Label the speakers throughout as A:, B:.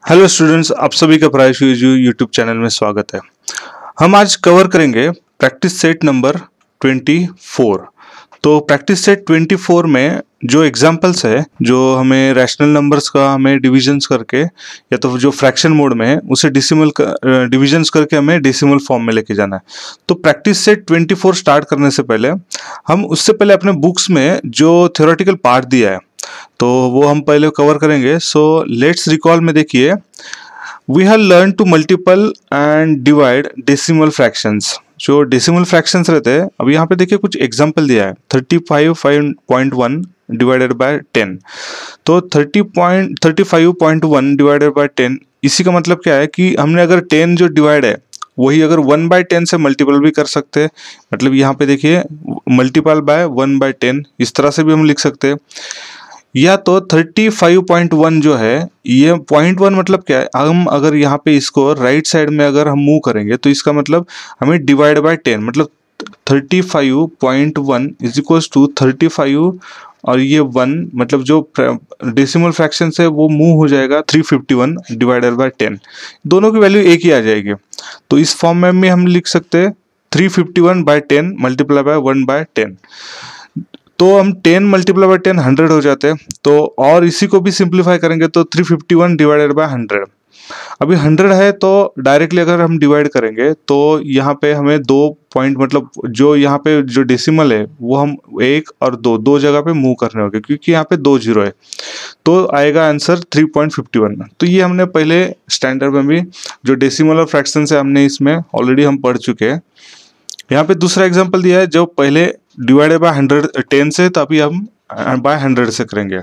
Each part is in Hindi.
A: हेलो स्टूडेंट्स, आप सभी का प्राइस यूट्यूब चैनल में स्वागत है। हम आज कवर करेंगे प्रैक्टिस सेट नंबर 24। तो प्रैक्टिस सेट 24 में जो एग्जांपल्स है, जो हमें रैशनल नंबर्स का हमें डिविजन्स करके या तो जो फ्रैक्शन मोड में है उसे डिसिमल डिविजन्स करके हमें डेसिमल फॉर्म में लेके जाना है। तो प्रैक्टिस सेट 24 स्टार्ट करने से पहले हम उससे पहले अपने बुक्स में जो थ्योरेटिकल पार्ट दिया है तो वो हम पहले कवर करेंगे। सो लेट्स रिकॉल में देखिए, we have learn to multiple and divide decimal fractions. जो डेसिमल फ्रैक्शंस रहते हैं, अब यहाँ पे देखिए कुछ एग्जांपल दिया है 35.1 डिवाइडेड बाय 10। तो 35.1 डिवाइडेड बाय 10, इसी का मतलब क्या है कि हमने अगर 10 जो डिवाइड है वही अगर 1/10 से मल्टीपल भी कर सकते हैं। मतलब यहाँ पे देखिए मल्टीपल बाय 1/10, इस तरह से भी हम लिख सकते हैं। या तो 35.1 जो है, ये 0.1 मतलब क्या है, हम अगर यहाँ पे इसको राइट साइड में अगर हम मूव करेंगे तो इसका मतलब हमें डिवाइड बाय 10, मतलब 35.1 इज इक्वल टू 35 और ये 1, मतलब जो डेसिमल फ्रैक्शन है वो मूव हो जाएगा 351 डिवाइडेड बाय 10। दोनों की वैल्यू एक ही आ जाएगी। तो इस फॉर्म में भी हम लिख सकते हैं 351/10 मल्टीप्लाई बाय 1/10। तो हम 10 मल्टीप्लाई बाय 10 100 हो जाते हैं। तो और इसी को भी सिंप्लीफाई करेंगे तो 351 डिवाइडेड बाय 100। अभी 100 है तो डायरेक्टली अगर हम डिवाइड करेंगे तो यहाँ पे हमें 2 पॉइंट, मतलब जो यहाँ पे जो डेसिमल है वो हम 1 और 2 जगह पे मूव करने होंगे, क्योंकि यहाँ पे 2 जीरो है। तो आएगा आंसर 3.51। तो ये हमने पहले स्टैंडर्ड में भी जो डेसिमल और फ्रैक्शन से हमने इसमें ऑलरेडी हम पढ़ चुके हैं। यहाँ पे दूसरा एग्जांपल दिया है, जो पहले डिवाइडेड बाय 110 से, तो अभी हम बाय 100 से करेंगे।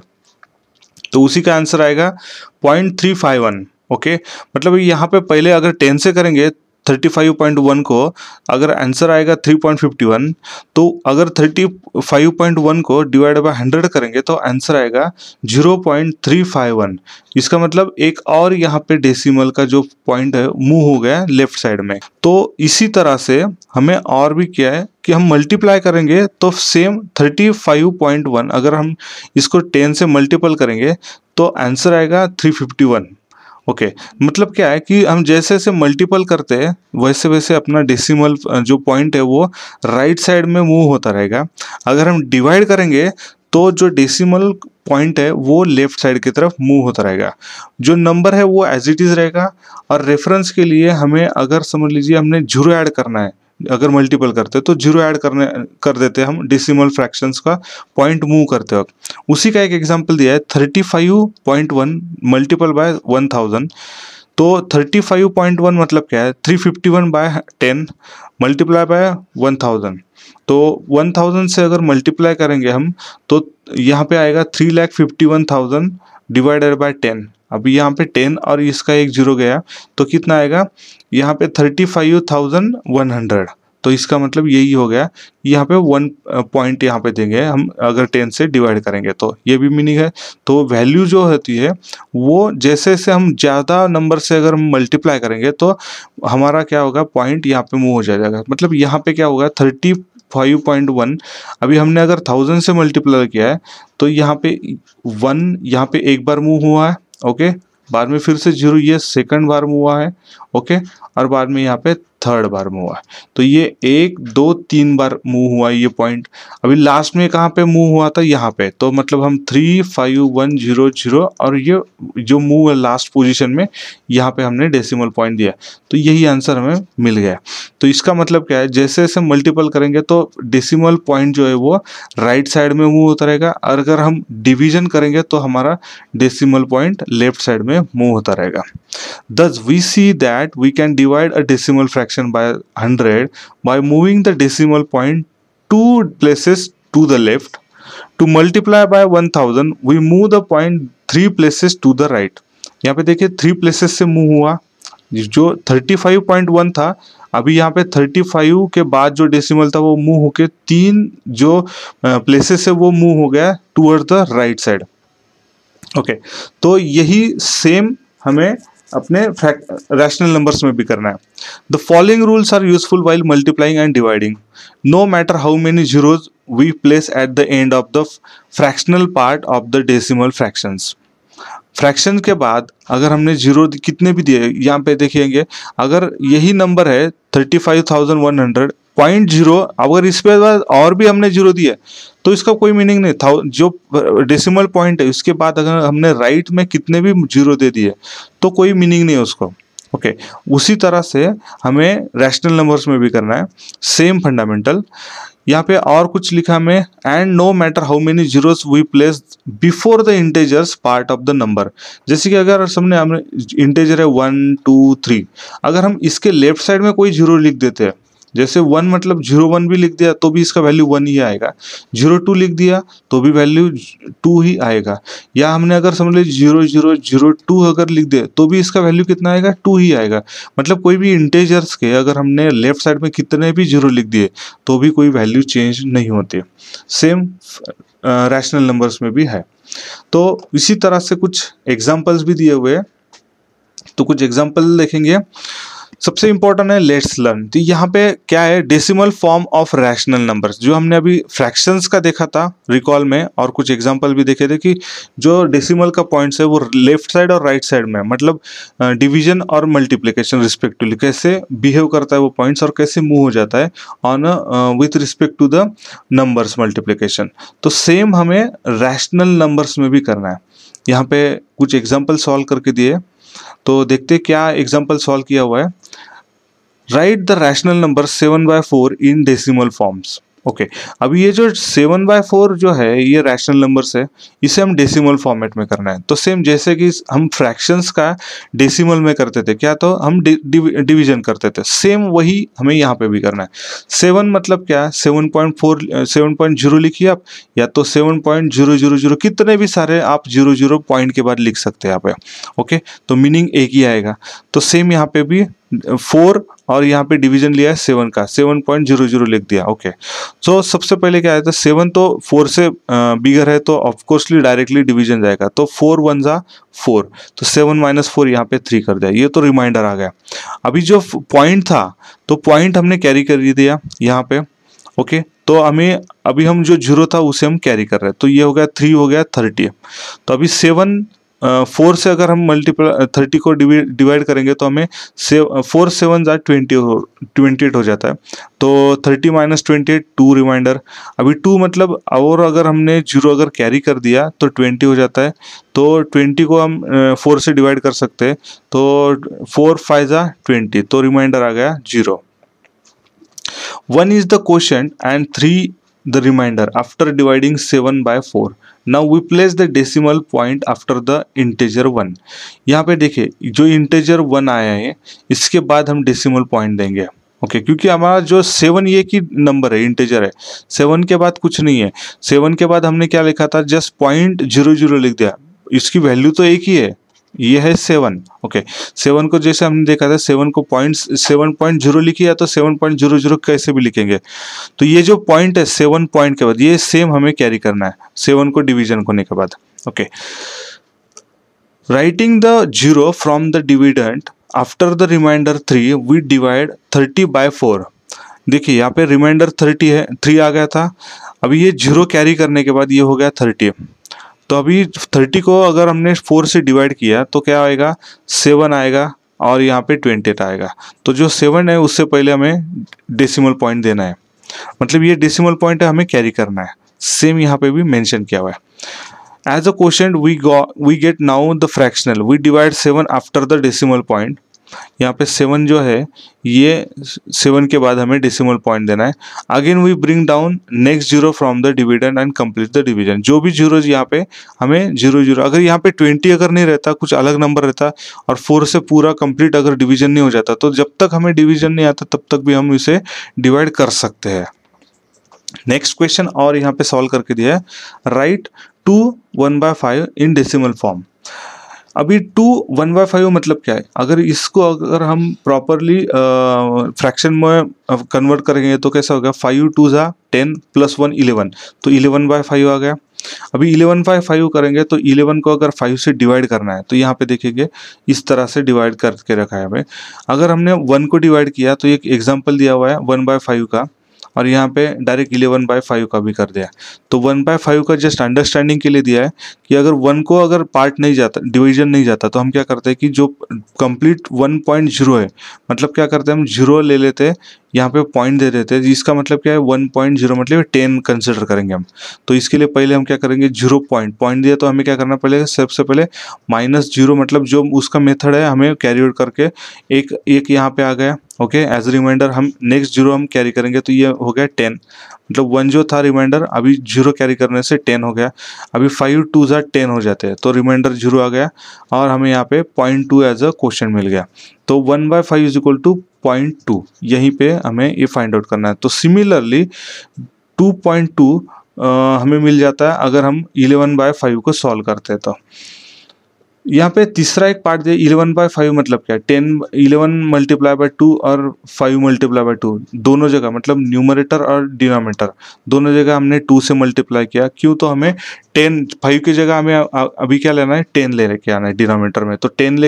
A: तो उसी का आंसर आएगा 0.351। ओके, मतलब यहाँ पे पहले अगर 10 से करेंगे 35.1 को, अगर आंसर आएगा 3.51, तो अगर 35.1 को डिवाइड बाय 100 करेंगे तो आंसर आएगा 0.351। इसका मतलब एक और यहाँ पे डेसिमल का जो पॉइंट है मूव हो गया लेफ्ट साइड में। तो इसी तरह से हमें और भी क्या है कि हम मल्टीप्लाई करेंगे तो सेम 35.1 अगर हम इसको 10 से मल्टीपल करेंगे तो आंसर आएगा 351। ओके, मतलब क्या है कि हम जैसे जैसे मल्टीपल करते हैं वैसे वैसे अपना डेसिमल जो पॉइंट है वो राइट साइड में मूव होता रहेगा। अगर हम डिवाइड करेंगे तो जो डेसिमल पॉइंट है वो लेफ्ट साइड की तरफ मूव होता रहेगा। जो नंबर है वो एज इट इज रहेगा। और रेफरेंस के लिए हमें अगर समझ लीजिए हमने 0 ऐड करना है, अगर मल्टीपल करते हैं तो 0 ऐड कर देते हैं हम डेसिमल फ्रैक्शंस का पॉइंट मूव करते वक्त। उसी का एक एग्जांपल दिया है 35.1 मल्टीपल बाय 1000। तो 35.1 मतलब क्या है, 351/10 मल्टीप्लाई बाय 1000। तो 1000 से अगर मल्टीप्लाई करेंगे हम तो यहाँ पे आएगा 3,51,000 डिवाइडेड बाय 10। अभी यहाँ पे 10 और इसका एक जीरो गया तो कितना आएगा, यहाँ पे 35,100। तो इसका मतलब यही हो गया, यहाँ पे 1 पॉइंट यहाँ पे देंगे हम अगर 10 से डिवाइड करेंगे, तो ये भी मीनिंग है। तो वैल्यू जो होती है वो जैसे जैसे हम ज़्यादा नंबर से अगर हम मल्टीप्लाई करेंगे तो हमारा क्या होगा, पॉइंट यहाँ पे मूव हो जाएगा। मतलब यहाँ पे क्या होगा 35.1, अभी हमने अगर 1000 से मल्टीप्लाई किया है तो यहाँ पे 1 यहाँ पे एक बार मूव हुआ है। ओके, बाद में फिर से 0, ये सेकंड बार मूव हुआ है। ओके, और बाद में यहाँ पे थर्ड बार मूव हुआ है। तो ये 1 2 3 बार मूव हुआ है ये पॉइंट। अभी लास्ट में कहाँ पे मूव हुआ था, यहाँ पे। तो मतलब हम 35100 और ये जो मूव है लास्ट पोजीशन में, यहाँ पे हमने डेसिमल पॉइंट दिया। तो यही आंसर हमें मिल गया। तो इसका मतलब क्या है, जैसे जैसे मल्टीपल करेंगे तो डेसिमल पॉइंट जो है वो राइट साइड में मूव होता रहेगा, और अगर हम डिवीजन करेंगे तो हमारा डेसिमल पॉइंट लेफ्ट साइड में मूव होता रहेगा। Thus, we see that we can divide a decimal fraction by 100 by moving the decimal point 2 places to the left. To multiply by 1000, we move the point 3 places to the right. यहाँ पे देखिए 3 places से मूव हुआ, जो 35.1 था, अभी यहाँ पे 35 के बाद जो डेसिमल था वो मूव होके 3 जो प्लेसेस से वो मूव हो गया toward the right side. Okay, तो यही सेम हमें अपने रैशनल नंबर्स में भी करना है। The following rules are useful while multiplying and dividing. No matter how many zeros we place at the end of the fractional part of the decimal fractions. Fraction के बाद अगर हमने जीरो कितने भी दिए, यहाँ पे देखेंगे अगर यही नंबर है 35,100 0.0, अगर इस पे बाद और भी हमने जीरो दिया तो इसका कोई मीनिंग नहीं था। जो डेसिमल पॉइंट है उसके बाद अगर हमने राइट में कितने भी जीरो दे दिए तो कोई मीनिंग नहीं है उसको। ओके, उसी तरह से हमें रैशनल नंबर्स में भी करना है, सेम फंडामेंटल। यहाँ पे और कुछ लिखा में, and no matter how many zeros we place before the integers part of the number. जैसे कि अगर हमने इंटेजर है 1 2 3, अगर हम इसके लेफ्ट साइड में कोई जीरो लिख देते हैं, जैसे 1 मतलब 01 भी लिख दिया तो भी इसका वैल्यू 1 ही आएगा, 02 लिख दिया तो भी वैल्यू 2 ही आएगा, या हमने अगर समझ लीजिए 0002 अगर लिख दे तो भी इसका वैल्यू कितना आएगा, 2 ही आएगा। मतलब कोई भी इंटेजर्स के अगर हमने लेफ्ट साइड में कितने भी जीरो लिख दिए तो भी कोई वैल्यू चेंज नहीं होती। सेम रैशनल नंबर्स में भी है। तो इसी तरह से कुछ एग्जाम्पल्स भी दिए हुए हैं, तो कुछ एग्जाम्पल देखेंगे। सबसे इंपॉर्टेंट है लेट्स लर्न। तो यहाँ पे क्या है, decimal form of rational numbers, जो हमने अभी फ्रैक्शंस का देखा था रिकॉल में, और कुछ एग्जांपल भी देखे थे कि जो डेसिमल का पॉइंट्स है वो लेफ्ट साइड और राइट साइड में, मतलब डिवीजन और मल्टीप्लिकेशन रिस्पेक्टिवली कैसे बिहेव करता है वो पॉइंट्स और कैसे मूव हो जाता है on with respect to the numbers multiplication. तो सेम हमें रैशनल नंबर्स में भी करना है। यहाँ पे कुछ एग्जाम्पल सॉल्व करके दिए, तो देखते क्या एग्जाम्पल सॉल्व किया हुआ है। Right the rational number 7/4 in decimal forms. Okay, अभी ये जो 7/4 जो है ये रैशनल नंबर्स है, इसे हम डेसिमल फॉर्मेट में करना है। तो सेम जैसे कि हम फ्रैक्शंस का डेसिमल में करते थे क्या, तो हम डिवीजन करते थे, सेम वही हमें यहाँ पे भी करना है। 7 मतलब क्या, 7.4 7.0 लिखिए आप, या तो 7.000, कितने भी सारे आप 00 पॉइंट के बाद लिख सकते हैं यहाँ पे। ओके, तो मीनिंग एक ही आएगा। तो सेम यहाँ पे भी 4 और यहाँ पे डिवीजन लिया है 7 का, 7.00 लिख दिया। ओके, तो सबसे पहले क्या आया था, 7 तो 4 से बिगर है तो ऑफकोर्सली डायरेक्टली डिवीजन जाएगा, तो 4 1 जा 4, तो 7 - 4 यहाँ पे 3 कर दिया, ये तो रिमाइंडर आ गया। अभी जो पॉइंट था तो पॉइंट हमने कैरी कर दिया यहाँ पे। ओके, तो हमें अभी हम जो 0 था उसे हम कैरी कर रहे हैं, तो ये हो गया 3 हो गया 30। तो अभी 4 से अगर हम 30 को डिवाइड करेंगे तो हमें 4 7 28 हो जाता है। तो 30 - 28 2 रिमाइंडर। अभी 2 मतलब, और अगर हमने 0 अगर कैरी कर दिया तो 20 हो जाता है। तो 20 को हम 4 से डिवाइड कर सकते हैं, तो 4 5 जा 20, तो रिमाइंडर आ गया 0। 1 is the quotient and 3 the remainder after dividing 7/4. Now we place the decimal point after the integer 1. यहाँ पे देखिए जो इंटेजर 1 आया है इसके बाद हम डेसिमल पॉइंट देंगे। ओके, क्योंकि हमारा जो 7 ये की नंबर है, इंटेजर है, 7 के बाद कुछ नहीं है। 7 के बाद हमने क्या लिखा था, जस्ट 0.00 लिख दिया, इसकी वैल्यू तो एक ही है, ये है 7। ओके, 7 को जैसे हमने देखा था 7 को 7.0 लिखिए, या तो 7.00 कैसे भी लिखेंगे। तो ये जो पॉइंट है 7 पॉइंट के बाद ये सेम हमें कैरी करना है 7 को डिवीजन करने के बाद। Okay, writing the 0 from the dividend after the reminder 3 we divide 30/4। देखिए यहाँ पे रिमाइंडर 30 है, 3 आ गया था, अभी ये 0 कैरी करने के बाद ये हो गया 30। तो अभी 30 को अगर हमने 4 से डिवाइड किया तो क्या आएगा, 7 आएगा और यहाँ पे 28 आएगा। तो जो 7 है उससे पहले हमें डेसिमल पॉइंट देना है, मतलब ये डेसिमल पॉइंट है, हमें कैरी करना है। सेम यहाँ पे भी मेंशन किया हुआ है। As a question we get now the fractional, we divide 7 after the decimal point. यहाँ पे 7 जो है ये 7 के बाद हमें डेसिमल पॉइंट देना है। Again we bring down next 0 from the dividend and complete the division. जो भी 0 यहाँ पे हमें 0 अगर यहाँ पे 20 अगर नहीं रहता, कुछ अलग नंबर रहता और 4 से पूरा कंप्लीट अगर डिवीजन नहीं हो जाता, तो जब तक हमें डिवीजन नहीं आता तब तक भी हम इसे डिवाइड कर सकते हैं। नेक्स्ट क्वेश्चन और यहाँ पे सॉल्व करके दिया है, राइट 2 1/5 इन डेसिमल फॉर्म। अभी 2 1/5 मतलब क्या है, अगर हम प्रॉपरली फ्रैक्शन में कन्वर्ट करेंगे तो कैसा होगा, 5 2 जा 10 + 1 11, तो 11/5 आ गया। अभी 11/5 करेंगे तो 11 को अगर 5 से डिवाइड करना है तो यहाँ पे देखेंगे इस तरह से डिवाइड करके रखा है हमें। अगर हमने 1 को डिवाइड किया तो एक एग्जाम्पल दिया हुआ है 1/5 का, और यहाँ पे डायरेक्ट 11/5 का भी कर दिया। तो 1/5 का जस्ट अंडरस्टैंडिंग के लिए दिया है कि अगर 1 को अगर पार्ट नहीं जाता, डिवीजन नहीं जाता, तो हम क्या करते हैं कि जो कंप्लीट 1.0 है, मतलब क्या करते हैं हम 0 ले लेते हैं, यहाँ पे पॉइंट दे देते हैं, जिसका मतलब क्या है 1.0 मतलब 10 कंसिडर करेंगे हम। तो इसके लिए पहले हम क्या करेंगे 0 पॉइंट दिया, तो हमें क्या करना पड़ेगा, सबसे पहले -0 मतलब जो उसका मेथड है हमें कैरी आउट करके एक यहाँ पे आ गया। ओके, एज रिमाइंडर हम नेक्स्ट 0 हम कैरी करेंगे, तो ये हो गया 10, मतलब 1 जो था रिमाइंडर, अभी 0 कैरी करने से 10 हो गया। अभी 5 2 10 हो जाते हैं, तो रिमाइंडर 0 आ गया और हमें यहाँ पे 0.2 एज अ क्वेश्चन मिल गया। तो 1/5 इज इक्वल टू 0.2, यहीं पे हमें ये फाइंड आउट करना है। तो सिमिलरली 2.2 हमें मिल जाता है अगर हम 11/5 को सॉल्व करते हैं। तो यहाँ पे तीसरा एक पार्ट दिया 11/5 मतलब क्या, 11 मल्टीप्लाई बाय 2 और 5 मल्टीप्लाई बाय 2 दोनों जगह, मतलब न्यूमरेटर और डिनोमिनेटर दोनों जगह हमने 2 से मल्टीप्लाई किया। क्यों, तो हमें 5 की जगह हमें अभी क्या लेना है, 10 लेके आना है डिनोमिनेटर में। तो 10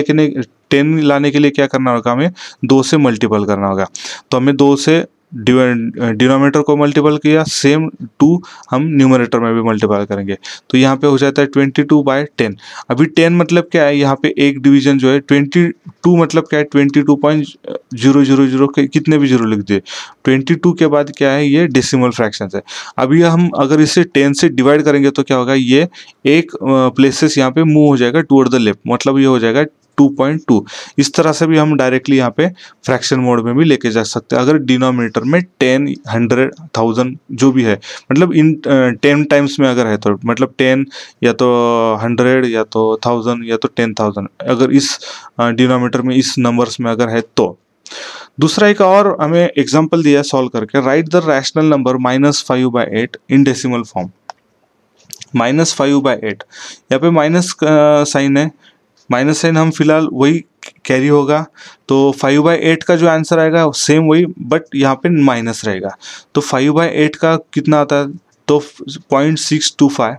A: लाने के लिए क्या करना होगा, हमें 2 से मल्टीपल करना होगा। तो हमें 2 से डिनोमिनेटर को मल्टीपल किया, सेम 2 हम न्यूमरेटर में भी मल्टीपल करेंगे, तो यहाँ पे हो जाता है 22/10। अभी 10 मतलब क्या है, यहाँ पे एक डिवीजन जो है, 22 मतलब क्या है 22.000 के कितने भी जीरो लिख दिए, 22 के बाद क्या है, ये डेसिमल फ्रैक्शन है। अभी हम अगर इसे 10 से डिवाइड करेंगे तो क्या होगा, ये एक प्लेसेस यहाँ पे मूव हो जाएगा टुवर्ड द लेफ्ट, मतलब ये हो जाएगा 2.2। इस तरह से भी हम डायरेक्टली यहाँ पे फ्रैक्शन मोड में भी लेके जा सकते हैं, अगर डिनोमिनेटर में 10, 100, 1000 जो भी है, मतलब इन 10 टाइम्स में अगर है, तो मतलब 10 या तो 100 या तो 1000 या तो 10,000, अगर इस डिनोमिनेटर में इस नंबर्स में अगर है तो। दूसरा एक और हमें एग्जांपल दिया सॉल्व करके, right the rational number -5/8 in decimal form. -5/8, यहाँ पे माइनस साइन है, माइनस साइन हम फिलहाल वही कैरी होगा, तो 5/8 का जो आंसर आएगा सेम वही, बट यहाँ पे माइनस रहेगा। तो 5/8 का कितना आता है, तो 0.625।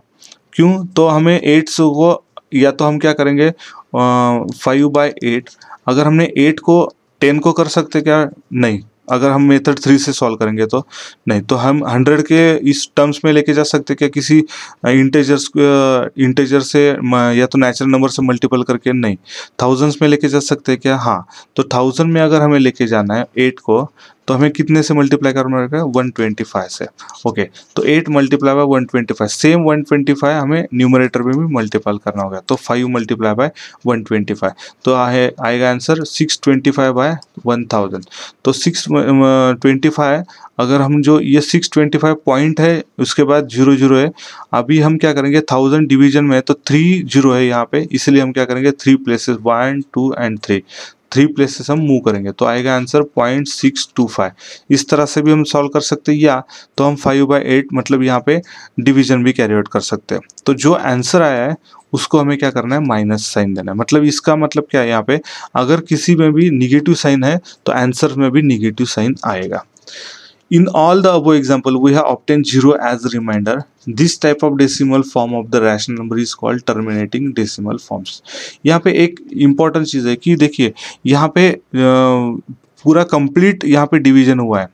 A: क्यों, तो हमें 8 को, या तो हम क्या करेंगे 5/8, अगर हमने 8 को 10 को कर सकते क्या, नहीं, अगर हम मेथड 3 से सॉल्व करेंगे तो नहीं, तो हम 100 के इस टर्म्स में लेके जा सकते क्या, किसी इंटेजर से या तो नेचुरल नंबर से मल्टीपल करके, नहीं, थाउजेंड्स में लेके जा सकते हैं क्या, हाँ। तो 1000 में अगर हमें लेके जाना है 8 को, तो हमें कितने से मल्टीप्लाई करना होगा, 125 से। ओके, तो 8 मल्टीप्लाई बाय 125, सेम 125 हमें न्यूमरेटर में भी मल्टीपल करना होगा, तो 5 मल्टीप्लाई बाय 125, तो आएगा आंसर 625/1000। तो 625, अगर हम जो ये 625 पॉइंट है, उसके बाद 00 है, अभी हम क्या करेंगे 1000 डिवीजन में है, तो 3 0 है यहाँ पे, इसलिए हम क्या करेंगे 3 प्लेसेस 1 2 एंड 3 प्लेसेस हम मूव करेंगे, तो आएगा आंसर 0.625। इस तरह से भी हम सॉल्व कर सकते हैं, या तो हम 5/8 मतलब यहाँ पे डिवीजन भी कैरी आउट कर सकते हैं। तो जो आंसर आया है उसको हमें क्या करना है, माइनस साइन देना है। मतलब इसका मतलब क्या है, यहाँ पे अगर किसी में भी निगेटिव साइन है तो आंसर में भी निगेटिव साइन आएगा। In all the above example, we have obtained 0 as a remainder. This type of decimal form of the rational number is called terminating decimal forms. यहाँ पे एक important चीज़ है कि देखिए यहाँ पे पूरा complete यहाँ पे डिवीजन हुआ है।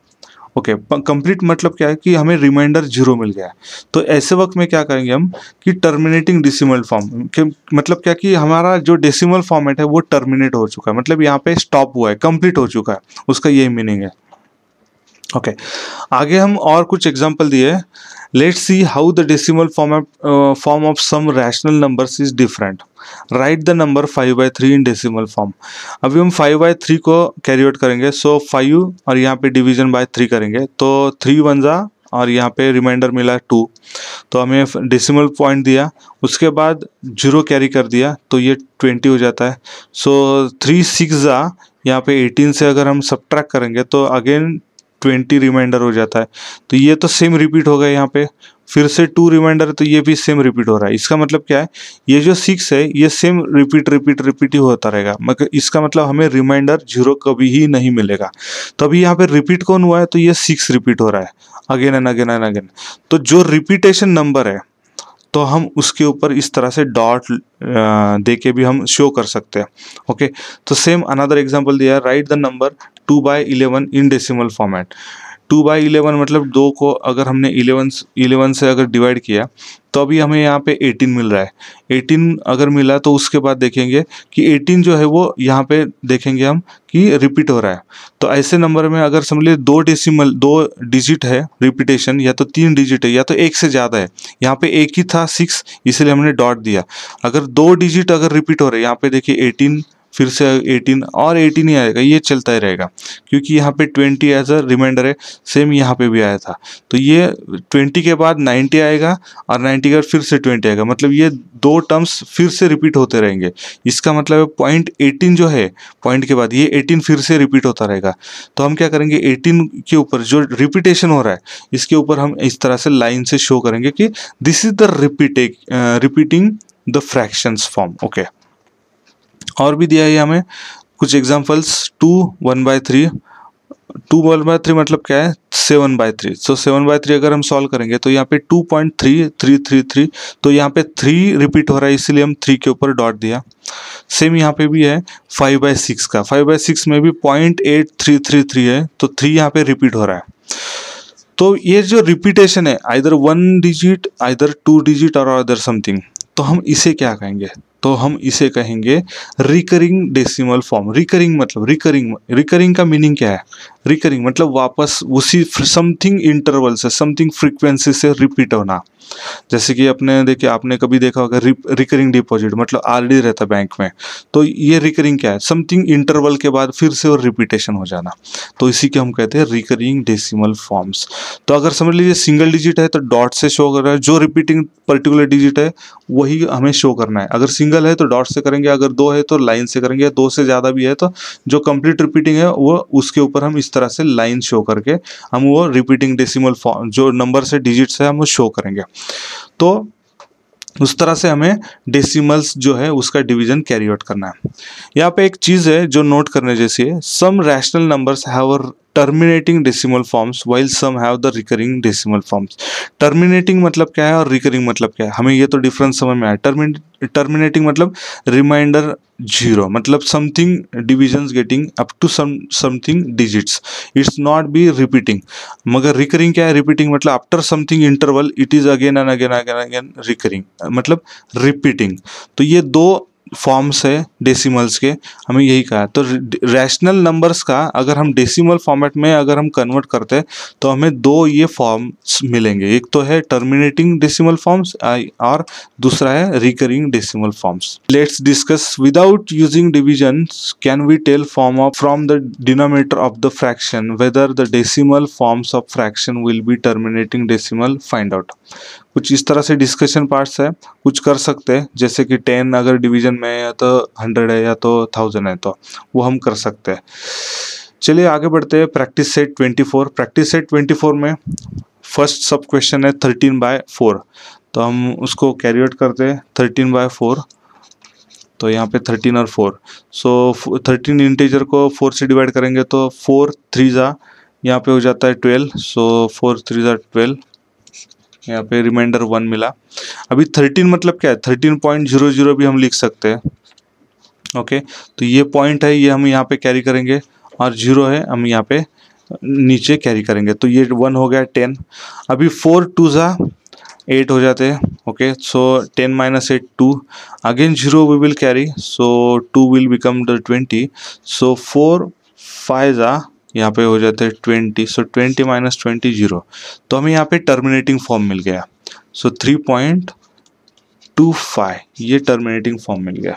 A: ओके, कंप्लीट मतलब क्या है कि हमें रिमाइंडर 0 मिल गया है। तो ऐसे वक्त में क्या करेंगे हम कि टर्मिनेटिंग डेसिमल फॉर्म के मतलब क्या कि हमारा जो डेसिमल फॉर्मेट है वो टर्मिनेट हो चुका है, मतलब यहाँ पे स्टॉप हुआ है, कंप्लीट हो चुका है, उसका यही मीनिंग है। ओके, आगे हम और कुछ एग्जांपल दिए। Let's see how the decimal form of some rational numbers is different. Right the number 5/3 in decimal form. अभी हम 5/3 को कैरी आउट करेंगे, सो 5 और यहाँ पे डिवीजन बाय 3 करेंगे, तो 3 1 जा और यहाँ पे रिमाइंडर मिला 2, तो हमें डेसिमल पॉइंट दिया, उसके बाद 0 कैरी कर दिया, तो ये 20 हो जाता है। सो 3 6 जा, यहाँ पे 18 से अगर हम सब्ट्रैक्ट करेंगे तो अगेन 20 रिमाइंडर हो जाता है, तो ये तो सेम रिपीट हो गया। यहाँ पे फिर से 2 रिमाइंडर, तो ये भी सेम रिपीट हो रहा है। इसका मतलब क्या है, ये जो 6 है ये सेम रिपीट ही होता रहेगा, मगर इसका मतलब हमें रिमाइंडर 0 कभी ही नहीं मिलेगा। तो अभी यहाँ पे रिपीट कौन हुआ है, तो ये 6 रिपीट हो रहा है again and again and again. तो जो रिपीटेशन नंबर है तो हम उसके ऊपर इस तरह से डॉट दे के भी हम शो कर सकते हैं। ओके, तो सेम अनदर एग्जांपल दिया है, right the number 2/11 in decimal format. 2/11 मतलब 2 को अगर हमने 11 से अगर डिवाइड किया तो अभी हमें यहाँ पे 18 मिल रहा है। 18 अगर मिला तो उसके बाद देखेंगे कि 18 जो है वो यहाँ पे देखेंगे हम कि रिपीट हो रहा है। तो ऐसे नंबर में अगर समझ लीजिए 2 डिजिट है रिपीटेशन, या तो 3 डिजिट है या तो 1 से ज़्यादा है। यहाँ पे एक ही था 6, इसलिए हमने डॉट दिया। अगर 2 डिजिट अगर रिपीट हो रहे हैं, यहाँ पे देखिए 18 फिर से 18 और 18 ही आएगा, ये चलता ही रहेगा क्योंकि यहाँ पे 20 एज अ रिमाइंडर है। सेम यहाँ पे भी आया था, तो ये 20 के बाद 90 आएगा और 90 के बाद फिर से 20 आएगा, मतलब ये 2 टर्म्स फिर से रिपीट होते रहेंगे। इसका मतलब है पॉइंट 18 जो है, पॉइंट के बाद ये 18 फिर से रिपीट होता रहेगा। तो हम क्या करेंगे, 18 के ऊपर जो रिपीटेशन हो रहा है इसके ऊपर हम इस तरह से लाइन से शो करेंगे कि this is the repeating the fractions form. Okay, और भी दिया है हमें कुछ एग्जांपल्स। 2 1/3, 2 1/3 मतलब क्या है, 7/3। सो 7/3 अगर हम सॉल्व करेंगे तो यहाँ पे 2.3333, तो यहाँ पे 3 रिपीट हो रहा है इसलिए हम 3 के ऊपर डॉट दिया। सेम यहाँ पे भी है 5/6 का, 5/6 में भी 0.8333 है, तो 3 यहाँ पे रिपीट हो रहा है। तो ये जो रिपीटेशन है, आइदर 1 डिजिट, आइदर 2 डिजिट और अदर समथिंग, तो हम इसे क्या कहेंगे, तो हम इसे कहेंगे रिकरिंग डेसिमल फॉर्म। रिकरिंग का मीनिंग क्या है, रिकरिंग मतलब वापस उसी समथिंग इंटरवल से, समथिंग फ्रीक्वेंसी से रिपीट होना। जैसे कि अपने देखिए, आपने कभी देखा होगा रिकरिंग डिपॉजिट मतलब आरडी रहता बैंक में, तो ये रिकरिंग क्या है, समथिंग इंटरवल के बाद फिर से और रिपीटेशन हो जाना, तो इसी के हम कहते हैं रिकरिंग डेसिमल फॉर्म्स। तो अगर समझ लीजिए सिंगल डिजिट है तो डॉट से शो कर रहा है, जो रिपीटिंग पर्टिकुलर डिजिट है वही हमें शो करना है। अगर सिंगल है तो डॉट से करेंगे, अगर 2 है तो लाइन से करेंगे, 2 से ज़्यादा भी है तो जो कंप्लीट रिपीटिंग है वो उसके ऊपर हम इस तरह से लाइन शो करके हम वो रिपीटिंग डेसिमल फॉर्म जो नंबर से डिजिट्स है हम वो शो करेंगे। तो उस तरह से हमें डेसिमल्स जो है उसका डिवीजन कैरी आउट करना है। यहाँ पे एक चीज़ है जो नोट करने जैसी है, some rational numbers have terminating decimal forms while some have the recurring decimal forms. Terminating मतलब क्या है और रिकरिंग मतलब क्या है, हमें ये तो डिफरेंस समझ में आया। टर्मिनेटिंग मतलब रिमाइंडर 0, मतलब something divisions getting up to something digits, it's not be repeating. मगर रिकरिंग क्या है, रिपीटिंग मतलब after something interval it is again and again again again recurring, मतलब रिपीटिंग। तो ये 2 फॉर्म्स है डेसिमल्स के, हमें यही कहा। तो रैशनल नंबर्स का अगर हम डेसिमल फॉर्मेट में अगर हम कन्वर्ट करते हैं तो हमें 2 ये फॉर्म्स मिलेंगे, एक तो है टर्मिनेटिंग डेसिमल फॉर्म्स और दूसरा है recurring decimal forms. Let's discuss without using divisions can we tell from the denominator of the fraction whether the decimal forms of fraction will be terminating decimal, find out. कुछ इस तरह से डिस्कशन पार्ट्स है, कुछ कर सकते हैं, जैसे कि 10 अगर डिवीजन में है या तो 100 है या तो 1000 है तो वो हम कर सकते हैं। चलिए आगे बढ़ते हैं। Practice set 24। प्रैक्टिस सेट 24 में फर्स्ट सब क्वेश्चन है 13/4, तो हम उसको कैरी आउट करते हैं। 13/4, तो यहाँ पे 13 और 4, सो 13 इंटीजर को 4 से डिवाइड करेंगे तो 4 3 जा यहाँ पे हो जाता है 12, सो 4 3 जा 12, यहाँ पे रिमाइंडर 1 मिला। अभी 13 मतलब क्या है, 13.00 भी हम लिख सकते हैं। ओके, तो ये पॉइंट है, ये हम यहाँ पे कैरी करेंगे, और 0 है हम यहाँ पे नीचे कैरी करेंगे, तो ये 1 हो गया 10। अभी 4 2 जा 8 हो जाते हैं। Okay, so 10 - 8 2, again 0 we will carry, so 2 will become the 20, so 4 5 जा यहाँ पे हो जाते हैं 20, सो 20 - 20 0, तो हमें यहाँ पे टर्मिनेटिंग फॉर्म मिल गया। सो 3.25 ये टर्मिनेटिंग फॉर्म मिल गया।